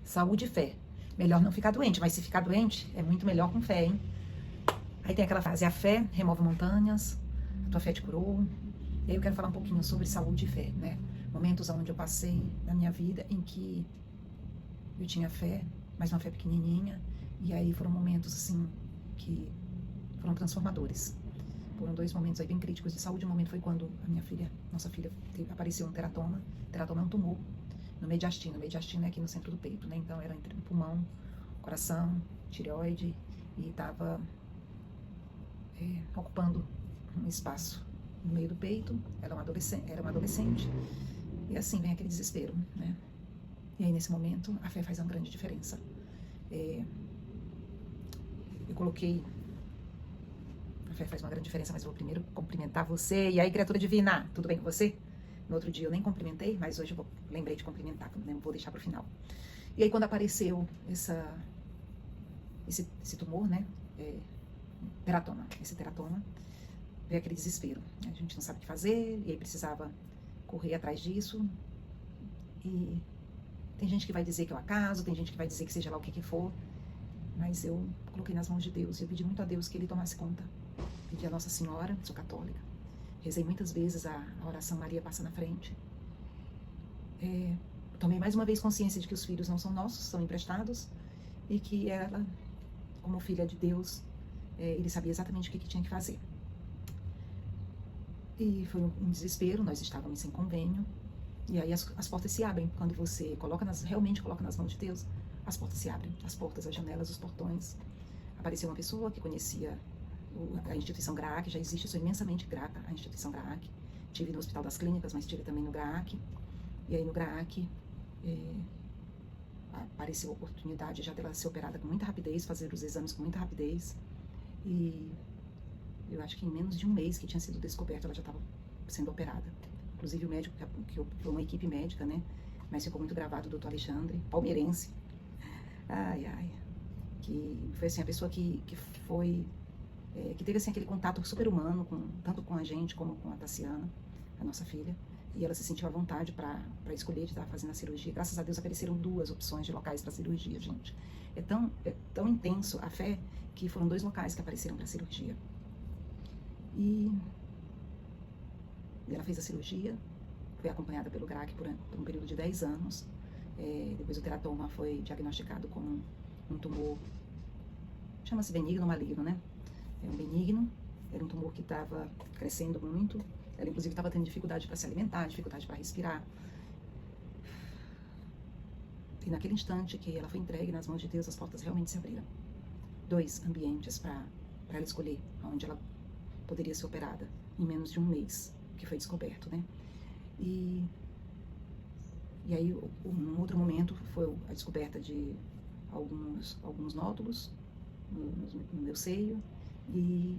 Saúde e fé. Melhor não ficar doente, mas se ficar doente, é muito melhor com fé, hein? Aí tem aquela frase, a fé remove montanhas, a tua fé te curou. E aí eu quero falar um pouquinho sobre saúde e fé, né? Momentos onde eu passei na minha vida em que eu tinha fé, mas uma fé pequenininha. E aí foram momentos, assim, que foram transformadores. Foram 2 momentos aí bem críticos de saúde. Um momento foi quando a minha filha, nossa filha, apareceu um teratoma. Teratoma é um tumor no mediastino. O mediastino é aqui no centro do peito, né? Então era entre o pulmão, coração, tireoide e estava ocupando um espaço no meio do peito. Ela era uma adolescente. E assim vem aquele desespero, né? E aí nesse momento a fé faz uma grande diferença. Eu coloquei... A fé faz uma grande diferença, mas eu vou primeiro cumprimentar você. E aí, criatura divina, tudo bem com você? No outro dia eu nem cumprimentei, mas hoje eu lembrei de cumprimentar, não vou deixar para o final. E aí quando apareceu esse tumor, né? Teratoma, esse teratoma, veio aquele desespero. A gente não sabe o que fazer, e aí precisava correr atrás disso. E tem gente que vai dizer que é um acaso, tem gente que vai dizer que seja lá o que for, mas eu coloquei nas mãos de Deus, eu pedi muito a Deus que Ele tomasse conta. Pedi a Nossa Senhora, sou católica, rezei muitas vezes a oração Maria passa na frente. Tomei mais uma vez consciência de que os filhos não são nossos, são emprestados, e que ela, como filha de Deus, Ele sabia exatamente o que tinha que fazer. E foi um desespero, nós estávamos sem convênio, e aí as portas se abrem. Quando você realmente coloca nas mãos de Deus, as portas se abrem, as portas, as janelas, os portões. Apareceu uma pessoa que conhecia a instituição GRAAC, já existe, eu sou imensamente grata à instituição GRAAC. Tive no Hospital das Clínicas, mas tive também no GRAAC. E aí no GRAAC apareceu a oportunidade já dela ser operada com muita rapidez, fazer os exames com muita rapidez. E eu acho que em menos de um mês que tinha sido descoberto, ela já estava sendo operada. Inclusive o médico, que foi uma equipe médica, né? Mas ficou muito gravado, o doutor Alexandre, palmeirense. Que foi assim, a pessoa que teve assim, aquele contato super humano, tanto com a gente como com a Tassiana, a nossa filha. E ela se sentiu à vontade para escolher de estar fazendo a cirurgia. Graças a Deus apareceram 2 opções de locais para cirurgia, gente. É tão intenso a fé que foram 2 locais que apareceram para cirurgia. E ela fez a cirurgia, foi acompanhada pelo GRAAC por um período de 10 anos. Depois o teratoma foi diagnosticado como um tumor, chama-se benigno ou maligno, né? É um benigno, era um tumor que estava crescendo muito. Ela, inclusive, estava tendo dificuldade para se alimentar, dificuldade para respirar. E naquele instante que ela foi entregue nas mãos de Deus, as portas realmente se abriram. 2 ambientes para ela escolher onde ela poderia ser operada, em menos de um mês, que foi descoberto, né? E aí, um outro momento foi a descoberta de alguns nódulos no meu seio. E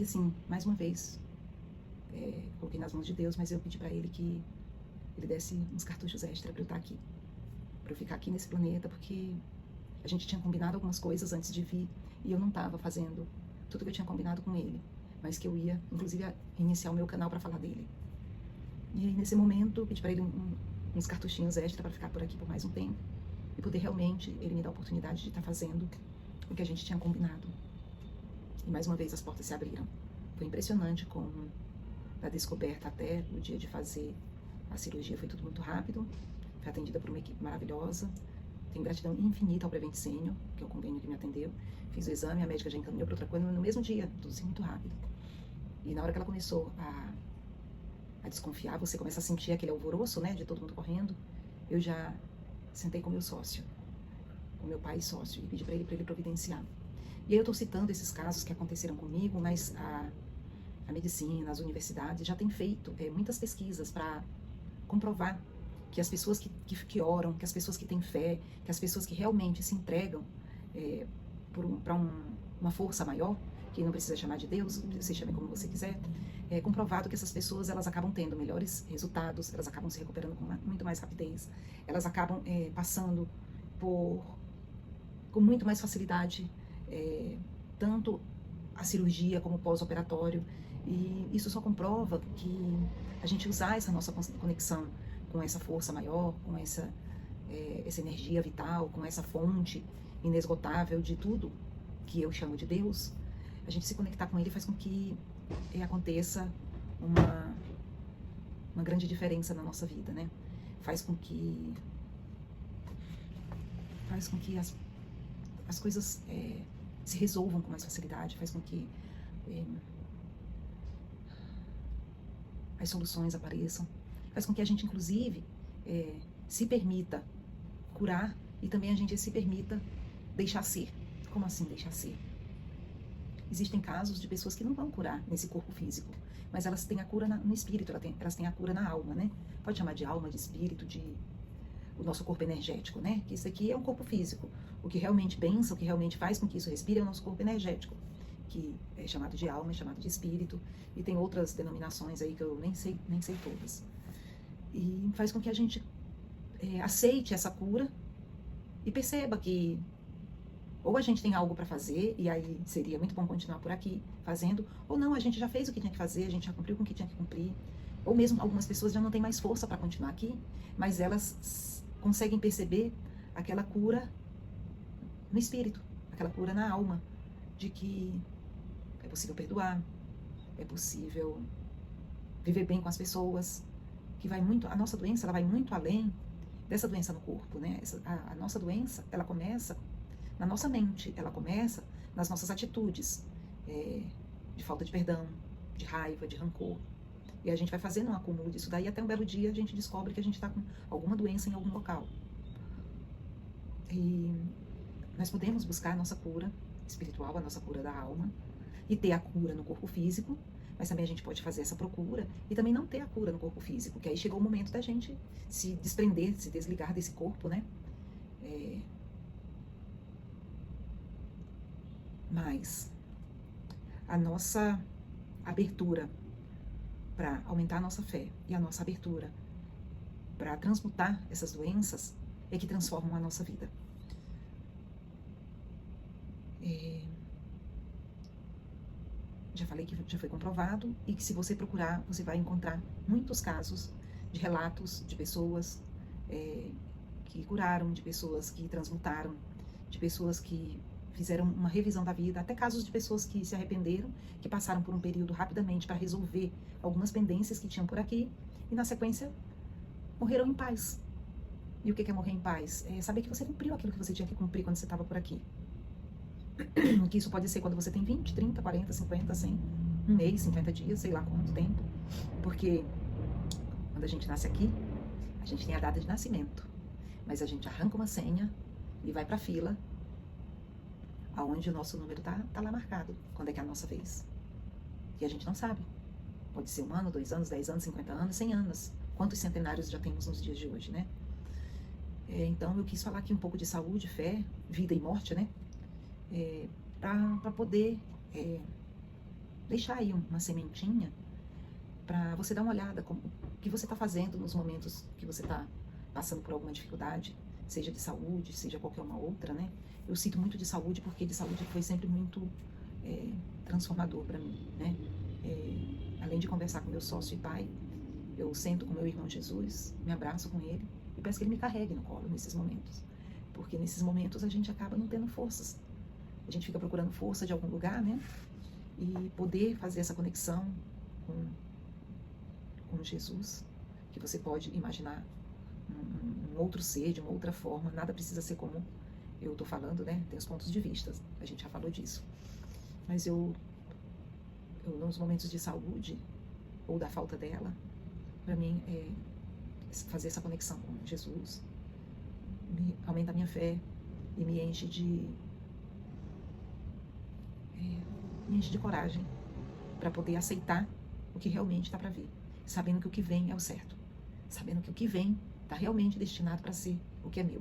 assim, mais uma vez, coloquei nas mãos de Deus, mas eu pedi para Ele que Ele desse uns cartuchos extra para eu estar aqui, para eu ficar aqui nesse planeta, porque a gente tinha combinado algumas coisas antes de vir, e eu não estava fazendo tudo que eu tinha combinado com Ele, mas que eu ia, inclusive, iniciar o meu canal para falar dele. E aí, nesse momento, eu pedi para Ele uns cartuchinhos extra para ficar por aqui por mais um tempo, e poder realmente Ele me dar a oportunidade de estar fazendo o que a gente tinha combinado. E mais uma vez as portas se abriram. Foi impressionante como da descoberta até o dia de fazer a cirurgia foi tudo muito rápido. Fui atendida por uma equipe maravilhosa. Tenho gratidão infinita ao Prevent Senior, que é o convênio que me atendeu. Fiz o exame, a médica já encaminhou para outra coisa no mesmo dia, tudo assim muito rápido. E na hora que ela começou a desconfiar, você começa a sentir aquele alvoroço, né, de todo mundo correndo. Eu já sentei com meu sócio, com meu pai sócio, e pedi para ele providenciar. E aí eu estou citando esses casos que aconteceram comigo, mas a medicina, as universidades já têm feito muitas pesquisas para comprovar que as pessoas que oram, que as pessoas que têm fé, que as pessoas que realmente se entregam para uma força maior, que não precisa chamar de Deus, você chame como você quiser, é comprovado que essas pessoas elas acabam tendo melhores resultados, elas acabam se recuperando com muito mais rapidez, elas acabam passando com muito mais facilidade, tanto a cirurgia como o pós-operatório. E isso só comprova que a gente usar essa nossa conexão com essa força maior, com essa essa energia vital, com essa fonte inesgotável de tudo que eu chamo de Deus, a gente se conectar com Ele faz com que aconteça uma grande diferença na nossa vida, né? Faz com que as coisas se resolvam com mais facilidade, faz com que as soluções apareçam, faz com que a gente, inclusive, se permita curar e também a gente se permita deixar ser. Como assim deixar ser? Existem casos de pessoas que não vão curar nesse corpo físico, mas elas têm a cura no espírito, elas têm a cura na alma, né? Pode chamar de alma, de espírito, o nosso corpo energético, né? Que isso aqui é um corpo físico. O que realmente pensa, o que realmente faz com que isso respire é o nosso corpo energético, que é chamado de alma, é chamado de espírito, e tem outras denominações aí que eu nem sei todas. E faz com que a gente aceite essa cura e perceba que ou a gente tem algo para fazer, e aí seria muito bom continuar por aqui fazendo, ou não, a gente já fez o que tinha que fazer, a gente já cumpriu com o que tinha que cumprir, ou mesmo algumas pessoas já não têm mais força para continuar aqui, mas elas conseguem perceber aquela cura no espírito, aquela cura na alma, de que é possível perdoar, é possível viver bem com as pessoas, que vai muito, a nossa doença ela vai muito além dessa doença no corpo, né? A nossa doença, ela começa na nossa mente, ela começa nas nossas atitudes, de falta de perdão, de raiva, de rancor. E a gente vai fazendo um acúmulo disso daí, até um belo dia a gente descobre que a gente está com alguma doença em algum local. E nós podemos buscar a nossa cura espiritual, a nossa cura da alma, e ter a cura no corpo físico, mas também a gente pode fazer essa procura e também não ter a cura no corpo físico, que aí chegou o momento da gente se desprender, se desligar desse corpo, né? Mas a nossa abertura para aumentar a nossa fé e a nossa abertura para transmutar essas doenças é que transformam a nossa vida. Já falei que já foi comprovado e que se você procurar, você vai encontrar muitos casos de relatos de pessoas que curaram, de pessoas que transmutaram, de pessoas que fizeram uma revisão da vida, até casos de pessoas que se arrependeram, que passaram por um período rapidamente para resolver algumas pendências que tinham por aqui e na sequência morreram em paz. E o que é morrer em paz? É saber que você cumpriu aquilo que você tinha que cumprir quando você estava por aqui. Que isso pode ser quando você tem 20, 30, 40, 50, 100, um mês, 50 dias, sei lá quanto tempo. Porque quando a gente nasce aqui, a gente tem a data de nascimento, mas a gente arranca uma senha e vai para a fila aonde o nosso número tá lá marcado, quando é que é a nossa vez. E a gente não sabe. Pode ser 1 ano, 2 anos, 10 anos, 50 anos, 100 anos. Quantos centenários já temos nos dias de hoje, né? Então eu quis falar aqui um pouco de saúde, fé, vida e morte, né? Para poder deixar aí uma sementinha para você dar uma olhada como o que você está fazendo nos momentos que você está passando por alguma dificuldade, seja de saúde, seja qualquer uma outra, né? Eu cito muito de saúde porque de saúde foi sempre muito transformador para mim, né? Além de conversar com meu sócio e pai, eu sento com meu irmão Jesus, me abraço com ele e peço que ele me carregue no colo nesses momentos, porque nesses momentos a gente acaba não tendo forças, a gente fica procurando força de algum lugar, né? E poder fazer essa conexão com Jesus, que você pode imaginar um outro ser, de uma outra forma, nada precisa ser como eu estou falando, né? Tem os pontos de vista, a gente já falou disso. Mas eu nos momentos de saúde, ou da falta dela, para mim, fazer essa conexão com Jesus aumenta a minha fé e me enche de coragem para poder aceitar o que realmente está para vir, sabendo que o que vem é o certo, sabendo que o que vem está realmente destinado para ser o que é meu.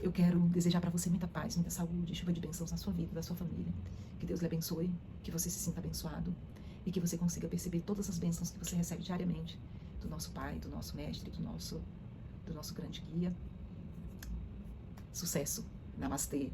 Eu quero desejar para você muita paz, muita saúde, chuva de bênçãos na sua vida, da sua família. Que Deus lhe abençoe, que você se sinta abençoado e que você consiga perceber todas as bênçãos que você recebe diariamente do nosso Pai, do nosso Mestre, do nosso grande guia. Sucesso. Namastê.